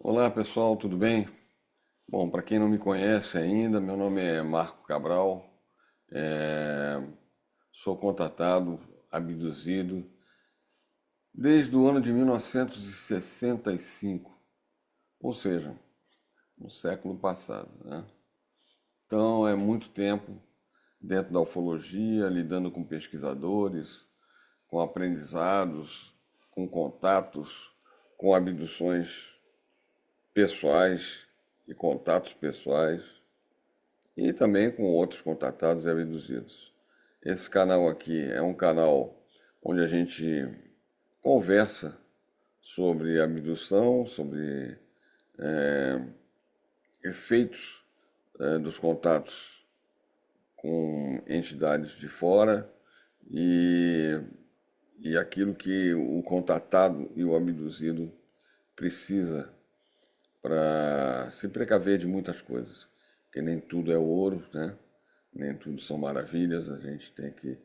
Olá pessoal, tudo bem? Bom, para quem não me conhece ainda, meu nome é Marco Cabral, é, sou contatado, abduzido desde o ano de 1965, ou seja, no século passado, né? Então é muito tempo dentro da ufologia, lidando com pesquisadores, com aprendizados, com contatos, com abduções pessoais e contatos pessoais e também com outros contatados e abduzidos. Esse canal aqui é um canal onde a gente conversa sobre abdução, sobre efeitos dos contatos com entidades de fora e, e aquilo que o contatado e o abduzido precisa para se precaver de muitas coisas, porque nem tudo é ouro, né? Nem tudo são maravilhas, a gente tem que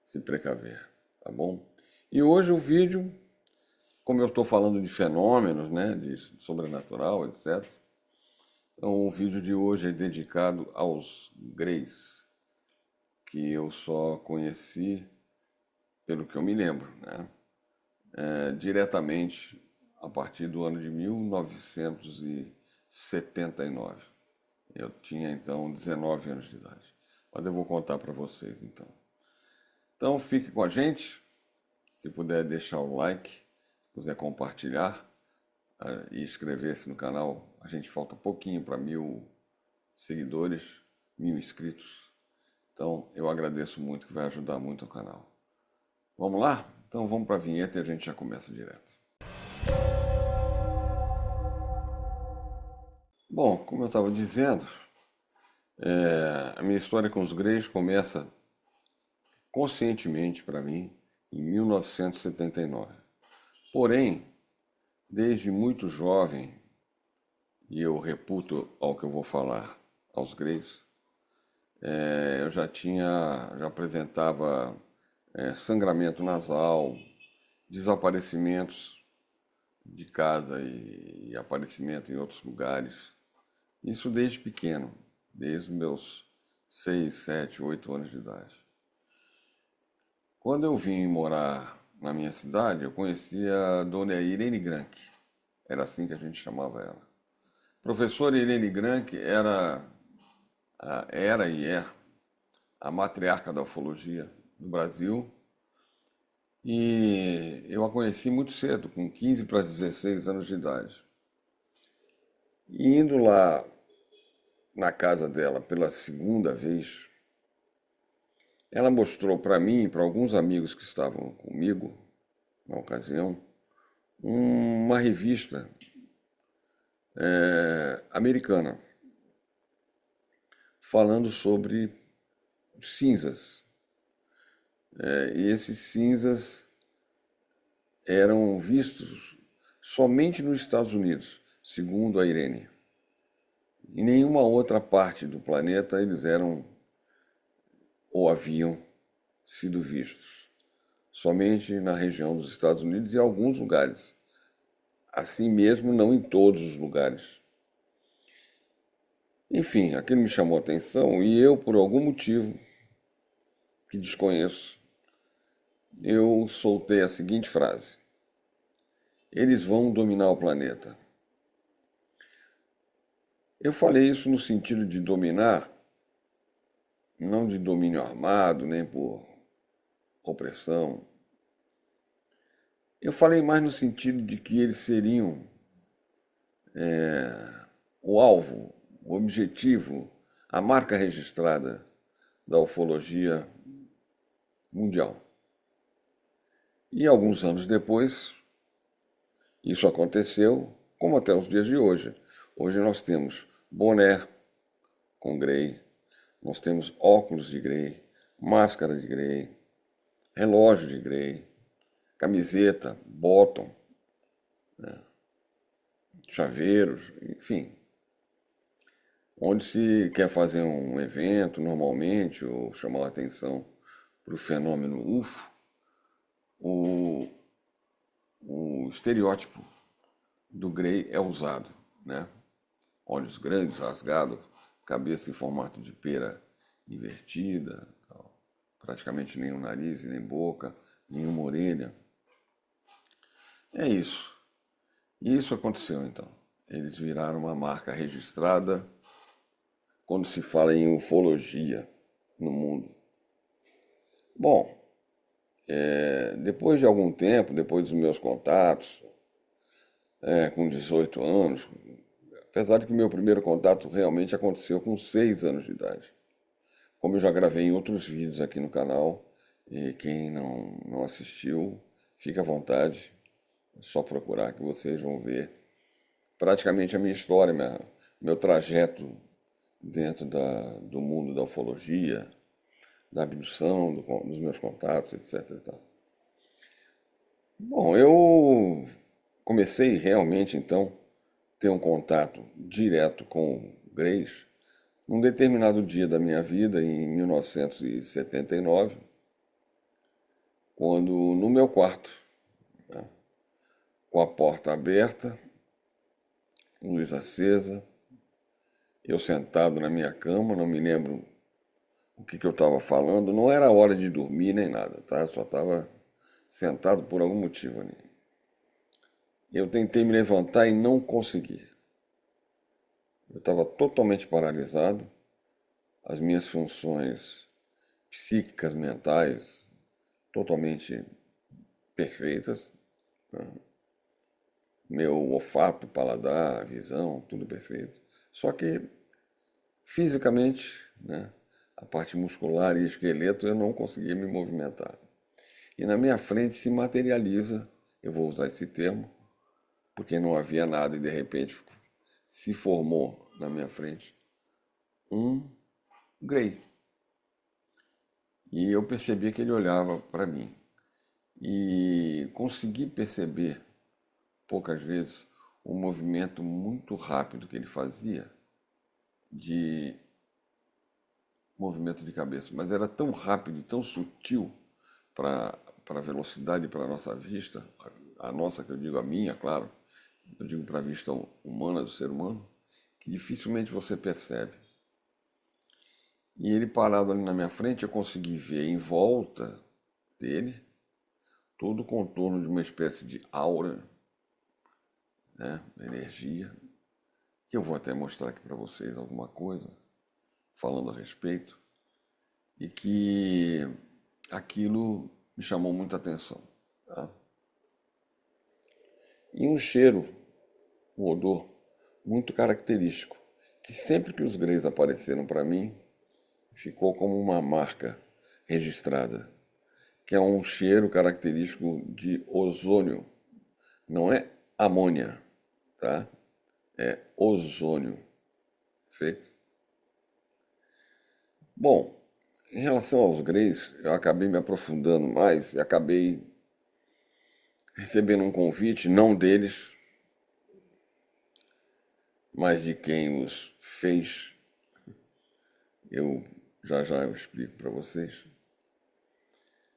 se precaver, tá bom? E hoje o vídeo, como eu estou falando de fenômenos, né, de sobrenatural, etc. Então o vídeo de hoje é dedicado aos Greys, que eu só conheci, pelo que eu me lembro, né, diretamente a partir do ano de 1979. Eu tinha então 19 anos de idade. Mas eu vou contar para vocês então. Então fique com a gente. Se puder deixar o like, se puder compartilhar e inscrever-se no canal. A gente falta pouquinho para 1.000 seguidores, 1.000 inscritos. Então eu agradeço muito, que vai ajudar muito o canal. Vamos lá? Então vamos para a vinheta e a gente já começa direto. Bom, como eu estava dizendo, a minha história com os Greys começa conscientemente para mim em 1979. Porém, desde muito jovem, e eu reputo ao que eu vou falar aos Greys, eu já apresentava sangramento nasal, desaparecimentos de casa e aparecimento em outros lugares. Isso desde pequeno, desde meus 6, 7, 8 anos de idade. Quando eu vim morar na minha cidade, eu conheci a dona Irene Grank. Era assim que a gente chamava ela. Professora Irene Grank era e é a matriarca da ufologia do Brasil. E eu a conheci muito cedo, com 15 para 16 anos de idade. E indo lá na casa dela pela segunda vez, ela mostrou para mim e para alguns amigos que estavam comigo na ocasião uma revista americana falando sobre cinzas. E esses cinzas eram vistos somente nos Estados Unidos, segundo a Irene. Em nenhuma outra parte do planeta eles eram ou haviam sido vistos. Somente na região dos Estados Unidos e em alguns lugares. Assim mesmo, não em todos os lugares. Enfim, aquilo me chamou a atenção e eu, por algum motivo que desconheço, eu soltei a seguinte frase: eles vão dominar o planeta. Eu falei isso no sentido de dominar, não de domínio armado, nem por opressão. Eu falei mais no sentido de que eles seriam o alvo, o objetivo, a marca registrada da ufologia mundial. E alguns anos depois, isso aconteceu, como até os dias de hoje. Hoje nós temos boné com Grey, nós temos óculos de Grey, máscara de Grey, relógio de Grey, camiseta, bottom, chaveiros, enfim. Onde se quer fazer um evento normalmente ou chamar a atenção para o fenômeno UFO, o estereótipo do Grey é usado. né? Olhos grandes, rasgados, cabeça em formato de pera invertida, tal. Praticamente nenhum nariz, nem boca, nenhuma orelha. É isso. E isso aconteceu então. Eles viraram uma marca registrada quando se fala em ufologia no mundo. Bom, depois de algum tempo, depois dos meus contatos, com 18 anos, apesar de que meu primeiro contato realmente aconteceu com 6 anos de idade. Como eu já gravei em outros vídeos aqui no canal, e quem não assistiu, fica à vontade, é só procurar que vocês vão ver praticamente a minha história, meu trajeto dentro do mundo da ufologia, da abdução, dos meus contatos, etc. E tal. Bom, eu comecei realmente então ter um contato direto com Grace num determinado dia da minha vida, em 1979, quando no meu quarto, né, com a porta aberta, luz acesa, eu sentado na minha cama, não me lembro o que eu estava falando, não era hora de dormir nem nada, tá? Eu só estava sentado por algum motivo ali. Eu tentei me levantar e não consegui. Eu estava totalmente paralisado, as minhas funções psíquicas, mentais, totalmente perfeitas, né? Meu olfato, paladar, visão, tudo perfeito. Só que fisicamente, né, a parte muscular e esqueleto eu não conseguia me movimentar. E na minha frente se materializa, eu vou usar esse termo, porque não havia nada e de repente se formou na minha frente um Grey. E eu percebi que ele olhava para mim. E consegui perceber, poucas vezes, um movimento muito rápido que ele fazia de movimento de cabeça, mas era tão rápido e tão sutil para a velocidade, para a nossa vista, a nossa, que eu digo a minha, claro, eu digo para a vista humana do ser humano, que dificilmente você percebe. E ele parado ali na minha frente, eu consegui ver em volta dele todo o contorno de uma espécie de aura, né, energia, que eu vou até mostrar aqui para vocês alguma coisa falando a respeito, e que aquilo me chamou muita atenção. Tá? E um cheiro, um odor muito característico, que sempre que os greys apareceram para mim, ficou como uma marca registrada, que é um cheiro característico de ozônio. Não é amônia, tá? É ozônio. Feito? Bom, em relação aos greys, eu acabei me aprofundando mais e acabei recebendo um convite, não deles, mas de quem os fez. Eu já eu explico para vocês.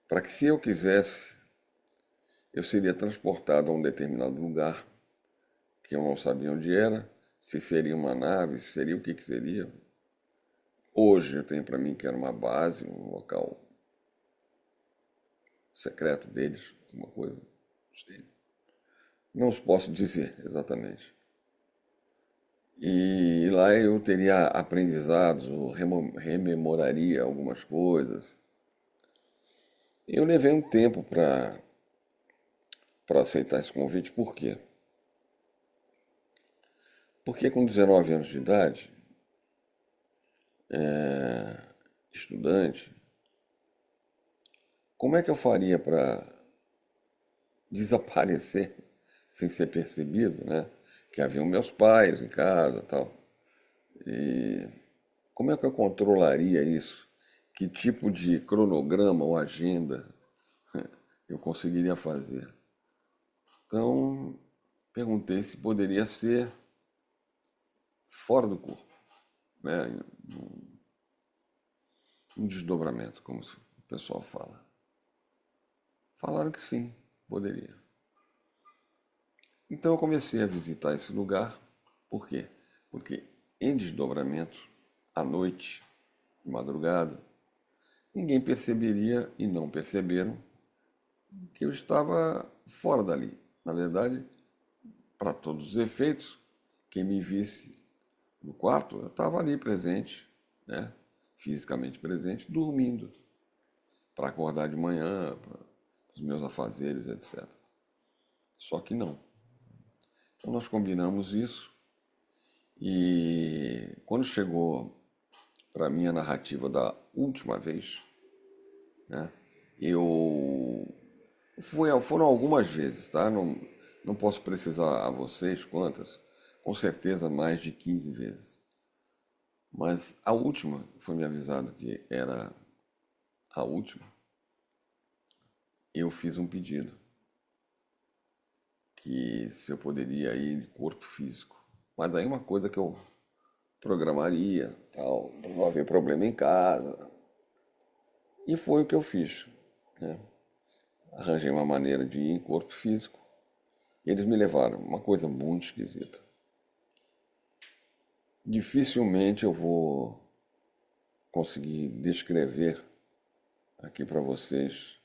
Para que, se eu quisesse, eu seria transportado a um determinado lugar, que eu não sabia onde era, se seria uma nave, se seria o que seria. Hoje eu tenho para mim que era uma base, um local secreto deles, alguma coisa. Não sei. Não os posso dizer exatamente. E lá eu teria aprendizados, ou rememoraria algumas coisas. Eu levei um tempo para aceitar esse convite, por quê? Porque com 19 anos de idade, estudante, como é que eu faria para desaparecer sem ser percebido, né? Que haviam meus pais em casa e tal. E como é que eu controlaria isso? Que tipo de cronograma ou agenda eu conseguiria fazer? Então, perguntei se poderia ser fora do corpo, né? Um desdobramento, como o pessoal fala. Falaram que sim, poderia. Então eu comecei a visitar esse lugar Por quê? Porque em desdobramento, à noite, de madrugada, ninguém perceberia e não perceberam que eu estava fora dali. Na verdade, para todos os efeitos, quem me visse no quarto, eu estava ali presente, né? Fisicamente presente, dormindo, para acordar de manhã, para os meus afazeres, etc. Só que não. Então nós combinamos isso e quando chegou para mim a narrativa da última vez, né? Eu foram algumas vezes, tá? Não posso precisar a vocês quantas, com certeza mais de 15 vezes. Mas a última, foi me avisado que era a última, eu fiz um pedido que se eu poderia ir de corpo físico. Mas daí uma coisa que eu programaria, tal, não haver problema em casa. E foi o que eu fiz, né? Arranjei uma maneira de ir em corpo físico. E eles me levaram, uma coisa muito esquisita. Dificilmente eu vou conseguir descrever aqui para vocês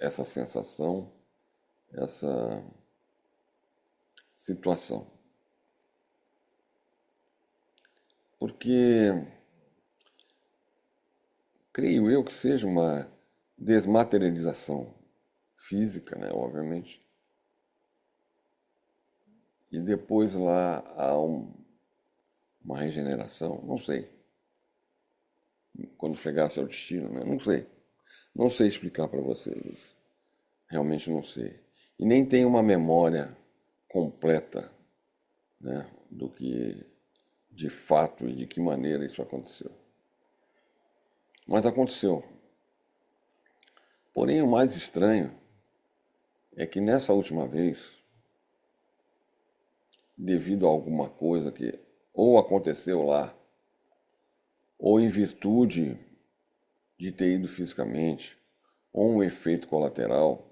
essa sensação, essa situação. Porque creio eu que seja uma desmaterialização física, né, obviamente. E depois lá há uma regeneração, não sei. Quando chegasse ao destino, né? Não sei. Não sei explicar para vocês. Realmente não sei. E nem tenho uma memória completa, né, do que de fato e de que maneira isso aconteceu. Mas aconteceu. Porém, o mais estranho é que nessa última vez, devido a alguma coisa que ou aconteceu lá, ou em virtude de ter ido fisicamente, ou um efeito colateral,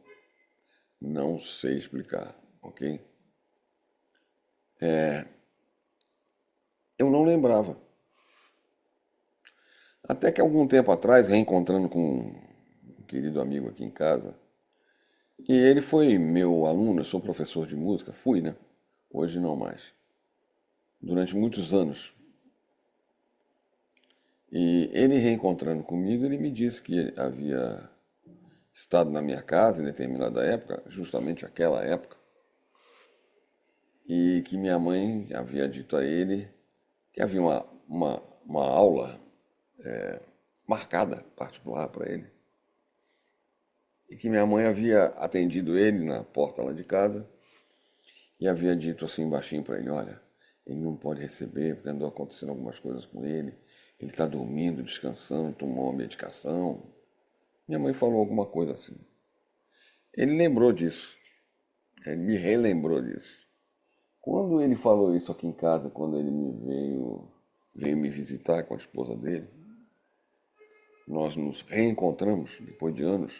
não sei explicar, ok? Eu não lembrava. Até que algum tempo atrás, reencontrando com um querido amigo aqui em casa, e ele foi meu aluno, eu sou professor de música, fui, né? Hoje não mais. Durante muitos anos. E ele reencontrando comigo, ele me disse que havia estado na minha casa em determinada época, justamente aquela época, e que minha mãe havia dito a ele que havia uma aula marcada, particular para ele, e que minha mãe havia atendido ele na porta lá de casa e havia dito assim baixinho para ele, olha, ele não pode receber porque andou acontecendo algumas coisas com ele, ele está dormindo, descansando, tomou uma medicação. Minha mãe falou alguma coisa assim. Ele lembrou disso, ele me relembrou disso. Quando ele falou isso aqui em casa, quando ele veio me visitar com a esposa dele, nós nos reencontramos depois de anos.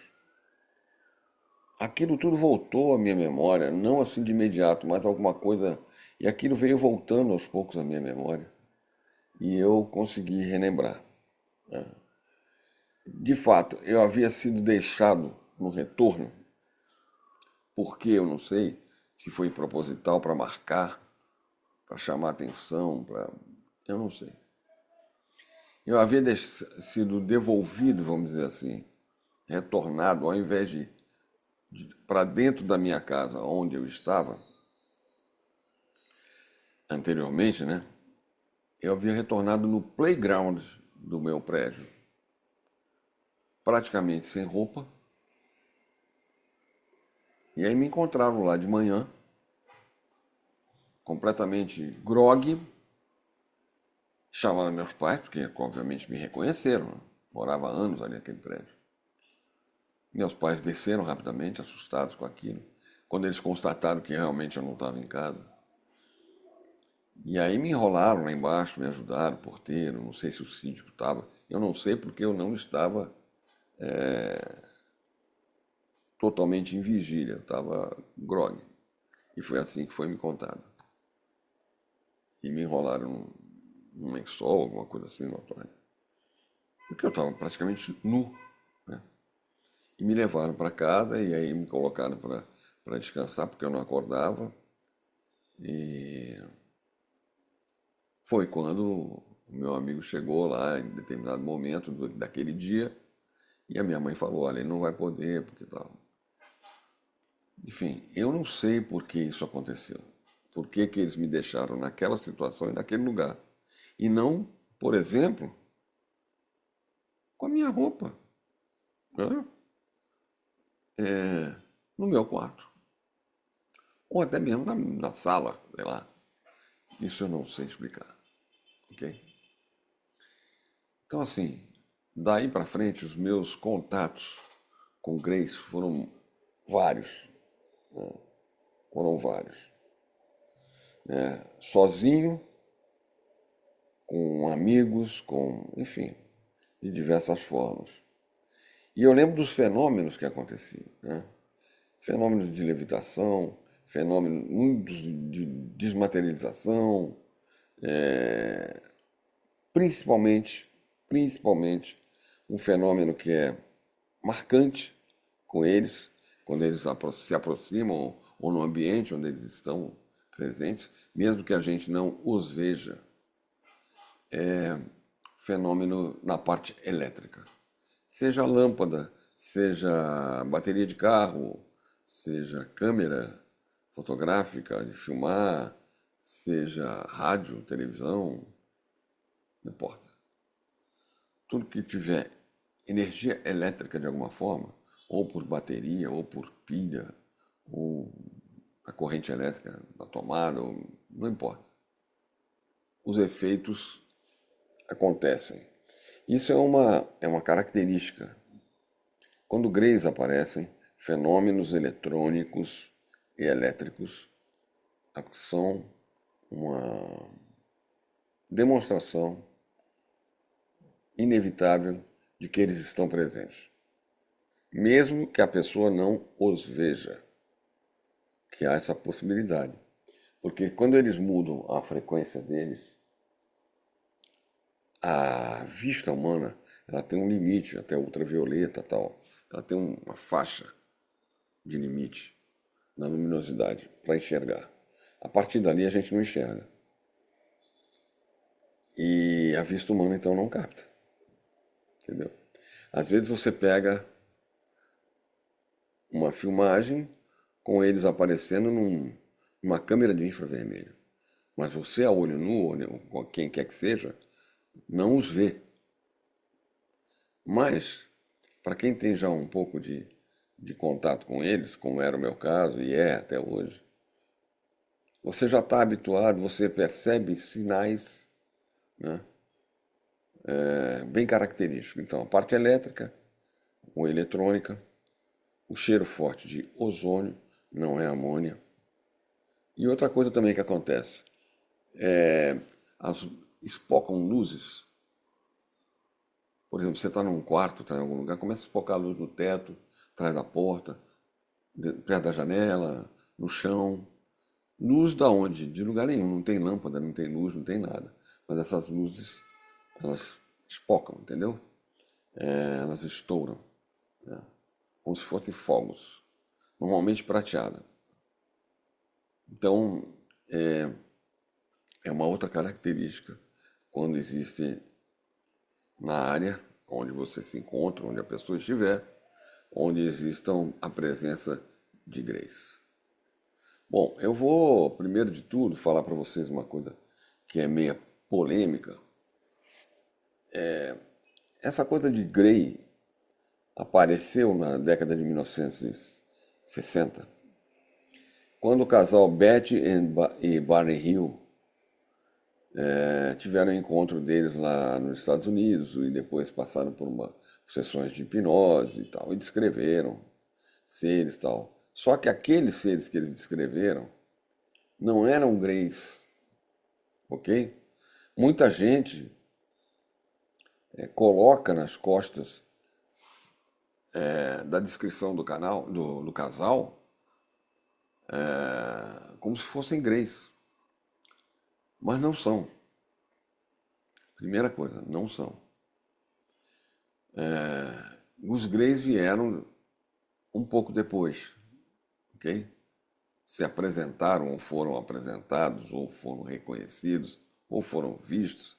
Aquilo tudo voltou à minha memória, não assim de imediato, mas alguma coisa. E aquilo veio voltando aos poucos à minha memória. E eu consegui relembrar. De fato, eu havia sido deixado no retorno, porque eu não sei se foi proposital para marcar, para chamar atenção, eu não sei. Eu havia sido devolvido, vamos dizer assim, retornado, ao invés de para dentro da minha casa, onde eu estava anteriormente, né? Eu havia retornado no playground do meu prédio, praticamente sem roupa. E aí me encontraram lá de manhã, completamente grogue, chamaram meus pais, porque obviamente me reconheceram, né? Morava há anos ali naquele prédio. Meus pais desceram rapidamente, assustados com aquilo, quando eles constataram que realmente eu não estava em casa. E aí me enrolaram lá embaixo, me ajudaram, o porteiro, não sei se o síndico estava. Eu não sei porque eu não estava totalmente em vigília, eu estava grogue. E foi assim que foi me contado. e me enrolaram num lençol, alguma coisa assim, no toalha. Porque eu estava praticamente nu, né? E me levaram para casa e aí me colocaram para descansar, porque eu não acordava. E foi quando o meu amigo chegou lá em determinado momento daquele dia e a minha mãe falou, olha, ele não vai poder, porque tal. Enfim, eu não sei por que isso aconteceu. Por que que eles me deixaram naquela situação e naquele lugar. E não, por exemplo, com a minha roupa, né? No meu quarto. Ou até mesmo na sala, sei lá. Isso eu não sei explicar, ok? Então, assim, daí para frente, os meus contatos com Grace foram vários, foram vários. Sozinho, com amigos, enfim, de diversas formas. E eu lembro dos fenômenos que aconteciam, né? Fenômenos de levitação, fenômenos muitos de desmaterialização, principalmente, principalmente um fenômeno que é marcante com eles, quando eles se aproximam ou no ambiente onde eles estão presentes, mesmo que a gente não os veja, fenômeno na parte elétrica. Seja lâmpada, seja bateria de carro, seja câmera fotográfica de filmar, seja rádio, televisão, não importa. Tudo que tiver energia elétrica de alguma forma, ou por bateria, ou por pilha, ou a corrente elétrica da tomada, não importa. Os efeitos acontecem. Isso é uma característica. Quando greys aparecem, fenômenos eletrônicos e elétricos são uma demonstração inevitável de que eles estão presentes, mesmo que a pessoa não os veja, que há essa possibilidade. Porque quando eles mudam a frequência deles, a vista humana ela tem um limite, até ultravioleta tal. Ela tem uma faixa de limite na luminosidade para enxergar. A partir dali a gente não enxerga. E a vista humana então não capta. Entendeu? Às vezes você pega uma filmagem com eles aparecendo numa câmera de infravermelho. Mas você, a olho nu, ou quem quer que seja, não os vê. Mas, para quem tem já um pouco de contato com eles, como era o meu caso e é até hoje, você já está habituado, você percebe sinais, né, bem característicos. Então, a parte elétrica ou eletrônica, o cheiro forte de ozônio, não é amônia. E outra coisa também que acontece, as espocam luzes. Por exemplo, você está num quarto, está em algum lugar, começa a espocar a luz no teto, atrás da porta, perto da janela, no chão. Luz da onde? De lugar nenhum. Não tem lâmpada, não tem luz, não tem nada. Mas essas luzes, elas espocam, entendeu? Elas estouram, né? Como se fossem fogos, normalmente prateada. Então, é uma outra característica quando existe na área onde você se encontra, onde a pessoa estiver, onde existam a presença de greys. Bom, eu vou, primeiro de tudo, falar para vocês uma coisa que é meia polêmica. Essa coisa de grey apareceu na década de 1960, quando o casal Betty e Barney Hill tiveram um encontro deles lá nos Estados Unidos e depois passaram por sessões de hipnose e tal, e descreveram seres e tal. Só que aqueles seres que eles descreveram não eram greys, ok? Muita gente coloca nas costas da descrição do canal, do casal, como se fossem greys. Mas não são. Primeira coisa, não são. Os Greys vieram um pouco depois, ok? Se apresentaram, ou foram apresentados, ou foram reconhecidos, ou foram vistos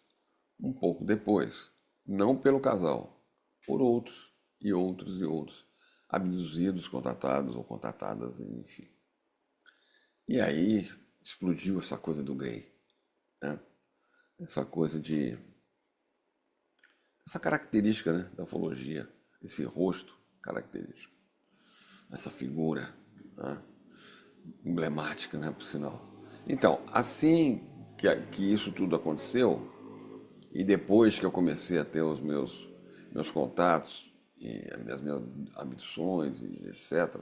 um pouco depois. Não pelo casal, por outros e outros e outros. Abduzidos, contatados ou contatadas, enfim. E aí explodiu essa coisa do Grey, né? Essa coisa de... Essa característica, né, da ufologia, esse rosto característico, essa figura, né, emblemática, né, por sinal. Então, assim que isso tudo aconteceu, e depois que eu comecei a ter os meus contatos, e as minhas abduções, e etc.,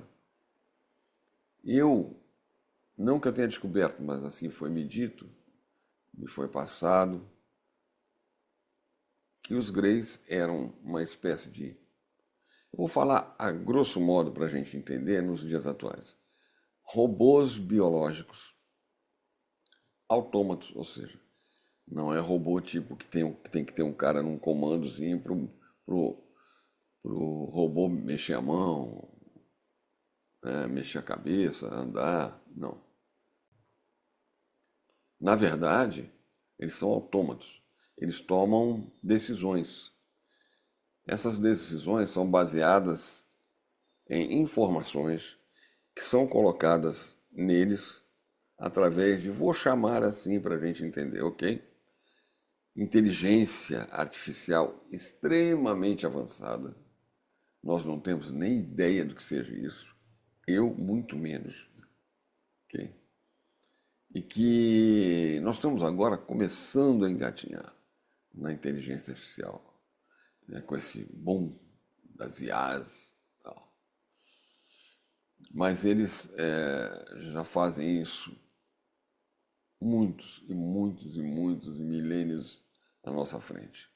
eu, não que eu tenha descoberto, mas assim foi me dito, me foi passado, que os Greys eram uma espécie de... Eu vou falar a grosso modo para a gente entender nos dias atuais. Robôs biológicos, autômatos, ou seja, não é robô tipo que tem que ter um cara num comandozinho pro robô mexer a mão, né, mexer a cabeça, andar. Não. Na verdade, eles são autômatos. Eles tomam decisões. Essas decisões são baseadas em informações que são colocadas neles através de, vou chamar assim para a gente entender, ok? Inteligência artificial extremamente avançada. Nós não temos nem ideia do que seja isso. Eu, muito menos. Ok? E que nós estamos agora começando a engatinhar na inteligência artificial, né, com esse boom das IAs. Tal. Mas eles já fazem isso muitos e muitos e muitos e milênios à nossa frente.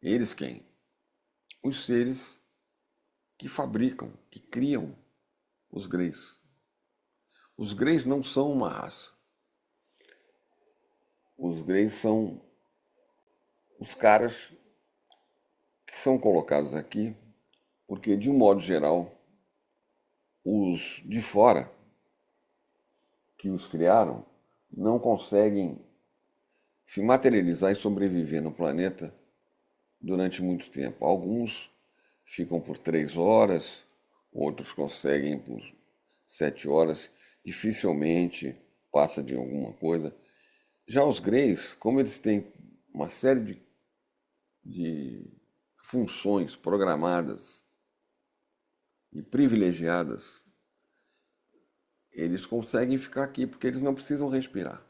Eles quem? Os seres que fabricam, que criam os Greys. Os Greys não são uma raça. Os Greys são os caras que são colocados aqui porque, de um modo geral, os de fora que os criaram não conseguem se materializar e sobreviver no planeta durante muito tempo. Alguns ficam por 3 horas, outros conseguem por 7 horas, dificilmente passa de alguma coisa. Já os Greys, como eles têm uma série de funções programadas e privilegiadas, eles conseguem ficar aqui porque eles não precisam respirar.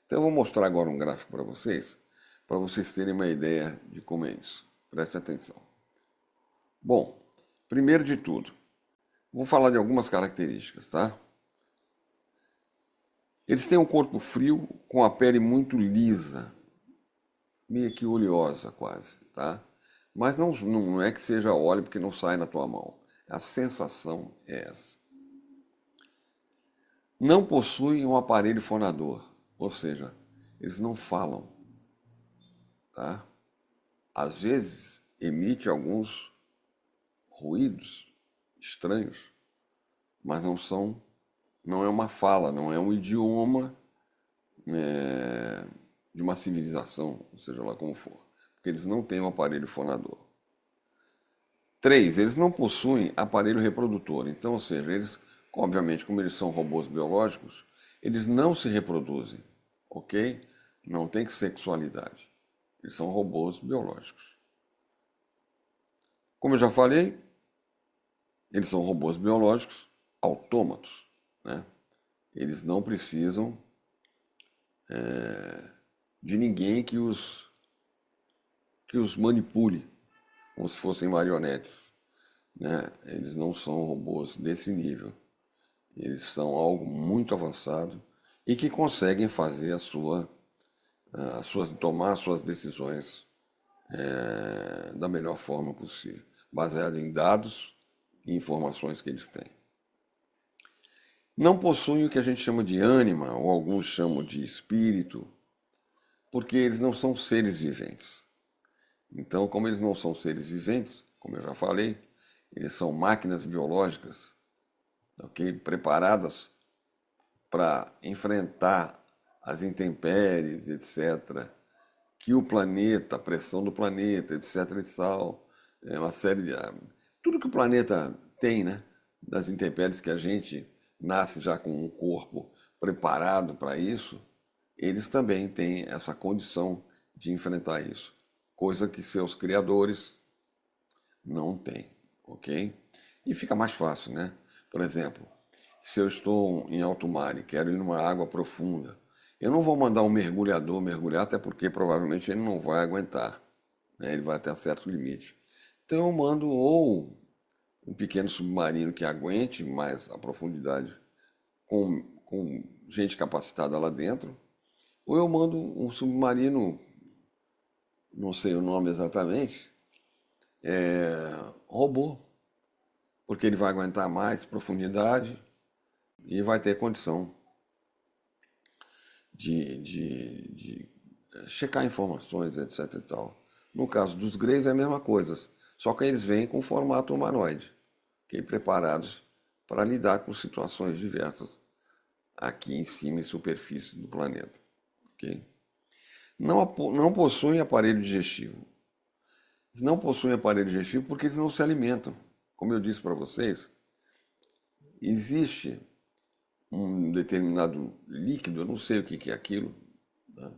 Então eu vou mostrar agora um gráfico para vocês terem uma ideia de como é isso. Preste atenção. Bom, primeiro de tudo, vou falar de algumas características, tá? Eles têm um corpo frio com a pele muito lisa, meio que oleosa quase, tá? Mas não é que seja óleo porque não sai na tua mão. A sensação é essa. Não possuem um aparelho fonador, ou seja, eles não falam, tá? Às vezes emite alguns ruídos estranhos, mas não é uma fala, não é um idioma de uma civilização, seja lá como for, porque eles não têm um aparelho fonador. 3, eles não possuem aparelho reprodutor, então, ou seja, eles, obviamente, como eles são robôs biológicos, eles não se reproduzem, ok? Não tem sexualidade. Eles são robôs biológicos. Como eu já falei, eles são robôs biológicos autômatos, né? Eles não precisam de ninguém que os manipule, como se fossem marionetes, né? Eles não são robôs desse nível. Eles são algo muito avançado e que conseguem fazer tomar as suas decisões da melhor forma possível, baseado em dados e informações que eles têm. Não possuem o que a gente chama de ânima, ou alguns chamam de espírito, porque eles não são seres viventes. Então, como eles não são seres viventes, como eu já falei, eles são máquinas biológicas, ok? Preparadas para enfrentar as intempéries, etc., que o planeta, a pressão do planeta, etc. e tal, é uma série de. Tudo que o planeta tem, né? Das intempéries que a gente nasce já com um corpo preparado para isso, eles também têm essa condição de enfrentar isso, coisa que seus criadores não têm, ok? E fica mais fácil, né? Por exemplo, se eu estou em alto mar e quero ir numa água profunda, eu não vou mandar um mergulhador mergulhar, até porque provavelmente ele não vai aguentar, né? Ele vai até certo limite. Então eu mando ou um pequeno submarino que aguente mais a profundidade com gente capacitada lá dentro, ou eu mando um submarino, não sei o nome exatamente, robô, porque ele vai aguentar mais profundidade e vai ter condição de checar informações, etc. e tal. No caso dos Greys é a mesma coisa, só que eles vêm com formato humanoide, okay? Preparados para lidar com situações diversas aqui em cima, em superfície do planeta. Okay? Não possuem aparelho digestivo. Eles não possuem aparelho digestivo porque eles não se alimentam. Como eu disse para vocês, existe um determinado líquido, eu não sei o que é aquilo, né,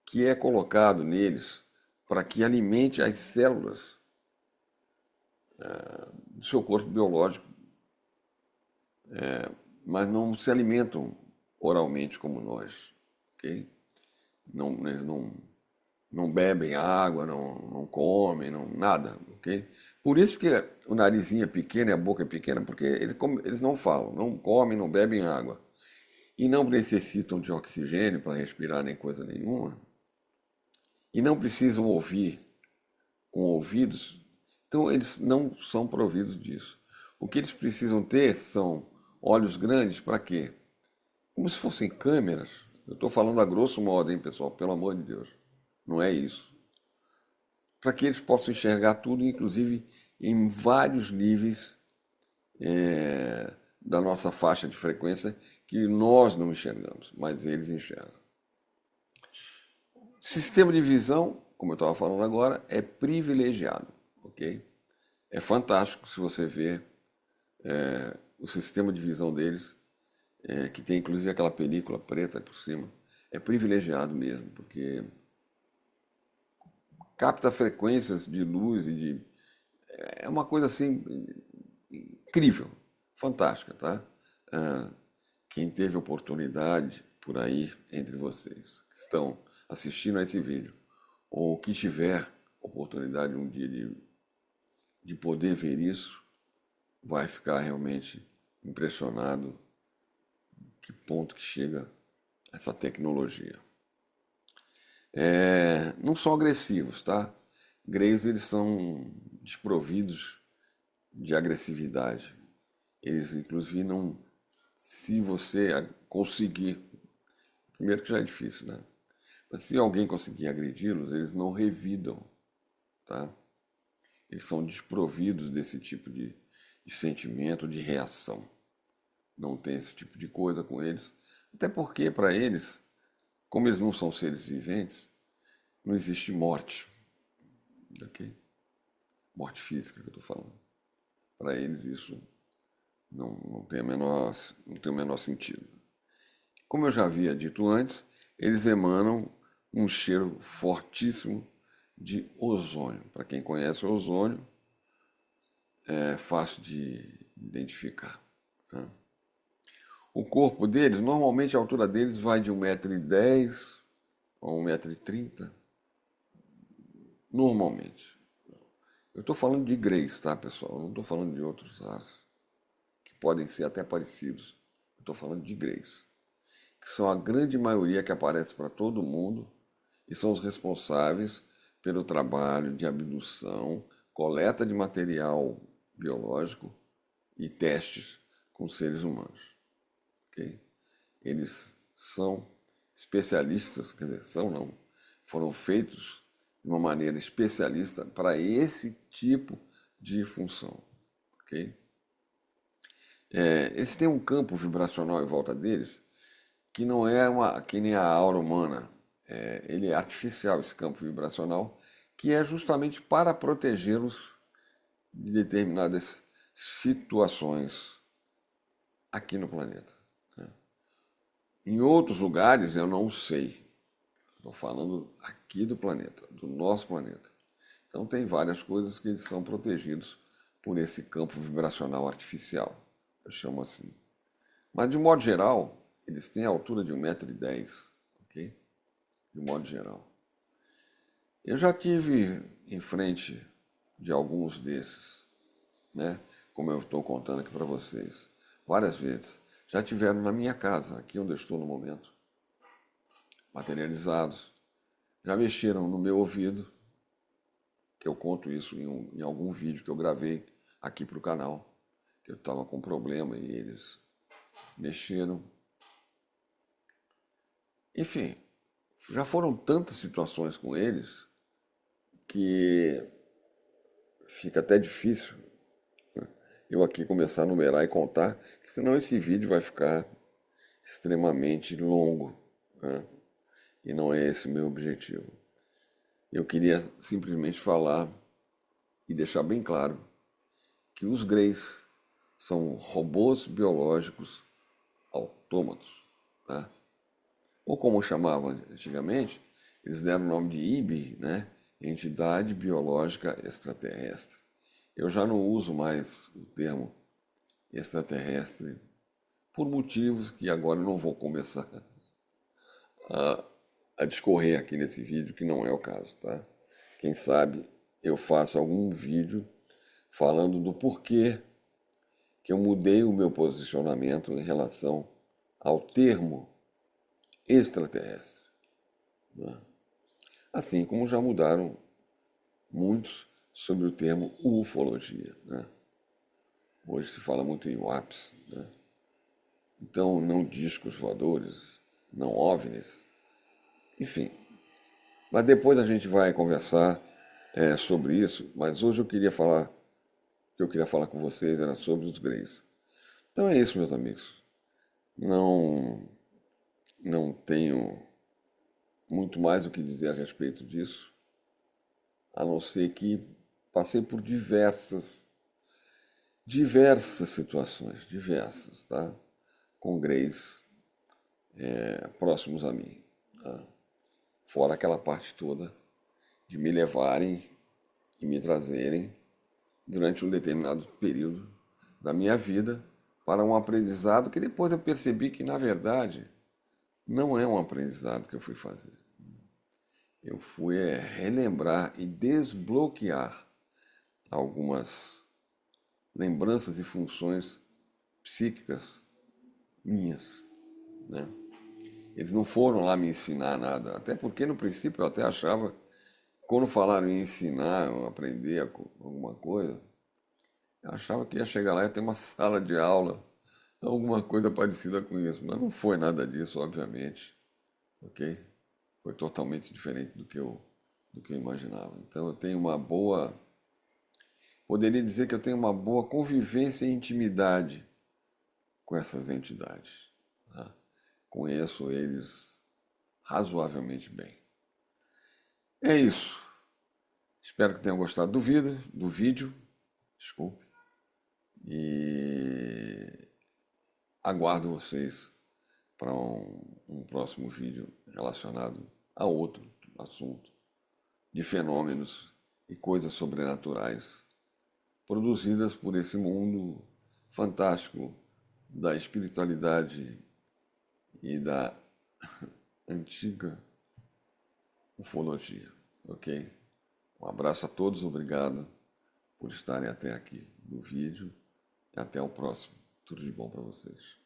que é colocado neles para que alimente as células do seu corpo biológico, mas não se alimentam oralmente como nós, ok? Eles não bebem água, não comem, nada, ok? Por isso que o narizinho é pequeno e a boca é pequena, porque eles não falam, não comem, não bebem água. E não necessitam de oxigênio para respirar nem coisa nenhuma. E não precisam ouvir com ouvidos. Então eles não são providos disso. O que eles precisam ter são olhos grandes para quê? Como se fossem câmeras. Eu estou falando a grosso modo, hein, pessoal? Pelo amor de Deus. Não é isso. Para que eles possam enxergar tudo, inclusive em vários níveis da nossa faixa de frequência que nós não enxergamos, mas eles enxergam. Sistema de visão, como eu estava falando agora, é privilegiado, ok? É fantástico se você ver o sistema de visão deles, que tem inclusive aquela película preta por cima. É privilegiado mesmo, porque capta frequências de luz é uma coisa assim incrível, fantástica, tá? Quem teve oportunidade por aí entre vocês que estão assistindo a esse vídeo, ou que tiver oportunidade um dia de poder ver isso, vai ficar realmente impressionado que ponto que chega essa tecnologia. Não são agressivos, tá? Greys, eles são desprovidos de agressividade. Eles, inclusive, não... Se você conseguir... Primeiro que já é difícil, né? Mas se alguém conseguir agredi-los, eles não revidam, tá? Eles são desprovidos desse tipo de sentimento, de reação. Não tem esse tipo de coisa com eles. Até porque, para eles, como eles não são seres viventes, não existe morte. Ok? Morte física que eu estou falando. Para eles, isso não tem o menor sentido. Como eu já havia dito antes, eles emanam um cheiro fortíssimo de ozônio. Para quem conhece o ozônio, é fácil de identificar, né? O corpo deles, normalmente a altura deles vai de 1,10 m a 1,30 m, normalmente. Eu estou falando de Greys, tá, pessoal? Eu não estou falando de outros raças, que podem ser até parecidos. Eu estou falando de Greys, que são a grande maioria que aparece para todo mundo e são os responsáveis pelo trabalho de abdução, coleta de material biológico e testes com seres humanos. ok? Eles são especialistas, quer dizer, são não, foram feitos de uma maneira especialista para esse tipo de função, ok? Eles têm um campo vibracional em volta deles que não é que nem a aura humana. Ele é artificial, esse campo vibracional, que é justamente para protegê-los de determinadas situações aqui no planeta. Em outros lugares eu não sei. Estou falando aqui do planeta, do nosso planeta. Então tem várias coisas que eles são protegidos por esse campo vibracional artificial. Eu chamo assim. Mas de modo geral, eles têm a altura de 1,10 m, ok? De modo geral. Eu já tive em frente de alguns desses, né? Como eu estou contando aqui para vocês, várias vezes. Já tiveram na minha casa, aqui onde eu estou no momento, materializados. Já mexeram no meu ouvido, que eu conto isso em algum vídeo que eu gravei aqui para o canal, que eu estava com problema e eles mexeram. Enfim, já foram tantas situações com eles que fica até difícil eu aqui começar a numerar e contar, senão esse vídeo vai ficar extremamente longo, né? E não é esse o meu objetivo. Eu queria simplesmente falar e deixar bem claro que os Greys são robôs biológicos autômatos, tá? Ou como chamavam antigamente, eles deram o nome de IBI, né? Entidade Biológica Extraterrestre. Eu já não uso mais o termo extraterrestre por motivos que agora eu não vou começar a, a discorrer aqui nesse vídeo, que não é o caso, tá? Quem sabe eu faço algum vídeo falando do porquê que eu mudei o meu posicionamento em relação ao termo extraterrestre, né? Assim como já mudaram muitos sobre o termo ufologia, né? Hoje se fala muito em UAPs, né? Então, não discos voadores, não OVNIs, enfim. Mas depois a gente vai conversar sobre isso, mas hoje eu queria falar, o que eu queria falar com vocês era sobre os Greys. Então é isso, meus amigos. Não, não tenho muito mais o que dizer a respeito disso, a não ser que passei por diversas situações, diversas, tá? Com Greys próximos a mim, tá? Fora aquela parte toda de me levarem e me trazerem durante um determinado período da minha vida para um aprendizado que depois eu percebi que, na verdade, não é um aprendizado que eu fui fazer. Eu fui relembrar e desbloquear algumas lembranças e funções psíquicas minhas, né? Eles não foram lá me ensinar nada, até porque no princípio eu até achava, quando falaram em ensinar, ou aprender alguma coisa, eu achava que ia chegar lá e ia ter uma sala de aula, alguma coisa parecida com isso, mas não foi nada disso, obviamente, ok? Foi totalmente diferente do que eu imaginava. Então eu tenho poderia dizer que eu tenho uma boa convivência e intimidade com essas entidades, tá? Conheço eles razoavelmente bem. É isso. Espero que tenham gostado do vídeo, desculpe, e aguardo vocês para um próximo vídeo relacionado a outro assunto de fenômenos e coisas sobrenaturais produzidas por esse mundo fantástico da espiritualidade e da antiga ufologia, ok? Um abraço a todos, obrigado por estarem até aqui no vídeo e até o próximo. Tudo de bom para vocês.